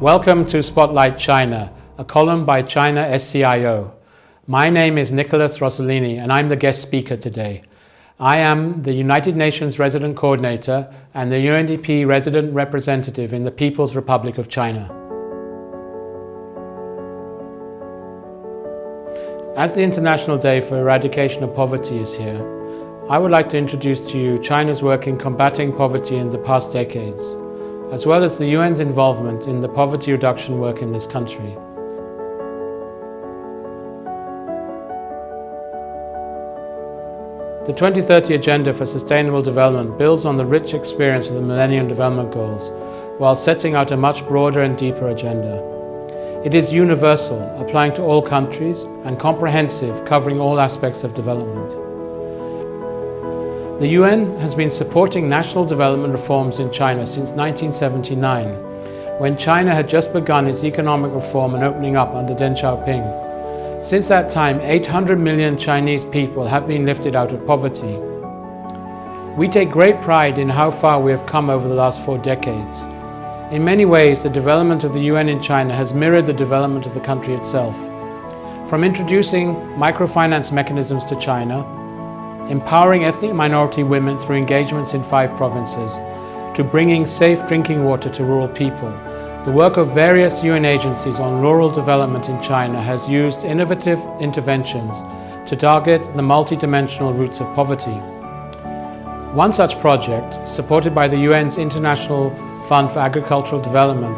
Welcome to Spotlight China, a column by China SCIO. My name is Nicholas Rossellini and I'm the guest speaker today. I am the United Nations Resident Coordinator and the UNDP Resident Representative in the People's Republic of China. As the International Day for Eradication of Poverty is here, I would like to introduce to you China's work in combating poverty in the past decades, as well as the UN's involvement in the poverty reduction work in this country. The 2030 Agenda for Sustainable Development builds on the rich experience of the Millennium Development Goals, while setting out a much broader and deeper agenda. It is universal, applying to all countries, and comprehensive, covering all aspects of development. The UN has been supporting national development reforms in China since 1979, when China had just begun its economic reform and opening up under Deng Xiaoping. Since that time, 800 million Chinese people have been lifted out of poverty. We take great pride in how far we have come over the last 4 decades. In many ways, the development of the UN in China has mirrored the development of the country itself. From introducing microfinance mechanisms to China, empowering ethnic minority women through engagements in 5 provinces, to bringing safe drinking water to rural people, the work of various UN agencies on rural development in China has used innovative interventions to target the multidimensional roots of poverty. One such project, supported by the UN's International Fund for Agricultural Development,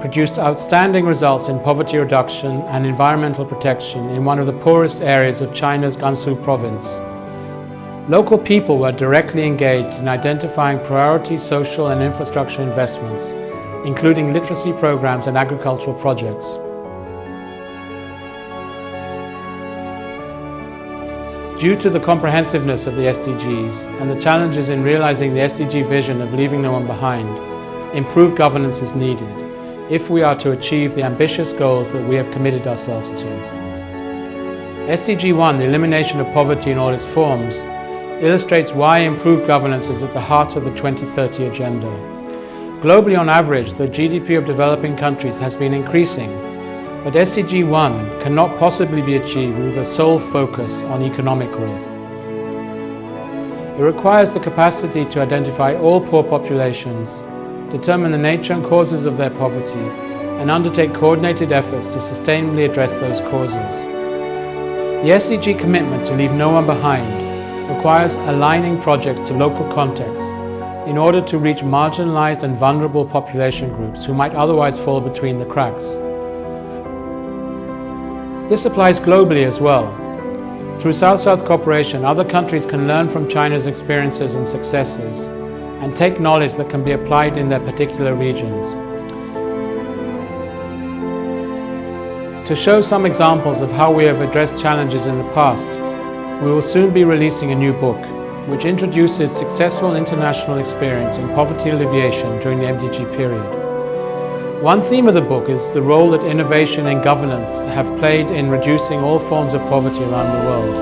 produced outstanding results in poverty reduction and environmental protection in one of the poorest areas of China's Gansu province. Local people were directly engaged in identifying priority social and infrastructure investments, including literacy programs and agricultural projects. Due to the comprehensiveness of the SDGs and the challenges in realizing the SDG vision of leaving no one behind, improved governance is needed if we are to achieve the ambitious goals that we have committed ourselves to. SDG 1, the elimination of poverty in all its forms, illustrates why improved governance is at the heart of the 2030 Agenda. Globally, on average, the GDP of developing countries has been increasing, but SDG 1 cannot possibly be achieved with a sole focus on economic growth. It requires the capacity to identify all poor populations, determine the nature and causes of their poverty, and undertake coordinated efforts to sustainably address those causes. The SDG commitment to leave no one behind requires aligning projects to local contexts in order to reach marginalized and vulnerable population groups who might otherwise fall between the cracks. This applies globally as well. Through South-South cooperation, other countries can learn from China's experiences and successes and take knowledge that can be applied in their particular regions. To show some examples of how we have addressed challenges in the past, we will soon be releasing a new book which introduces successful international experience in poverty alleviation during the MDG period. One theme of the book is the role that innovation and governance have played in reducing all forms of poverty around the world.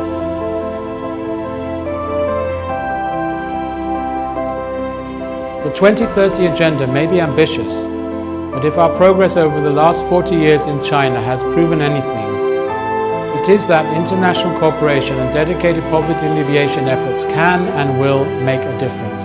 The 2030 Agenda may be ambitious, but if our progress over the last 40 years in China has proven anything, it is that international cooperation and dedicated poverty alleviation efforts can and will make a difference.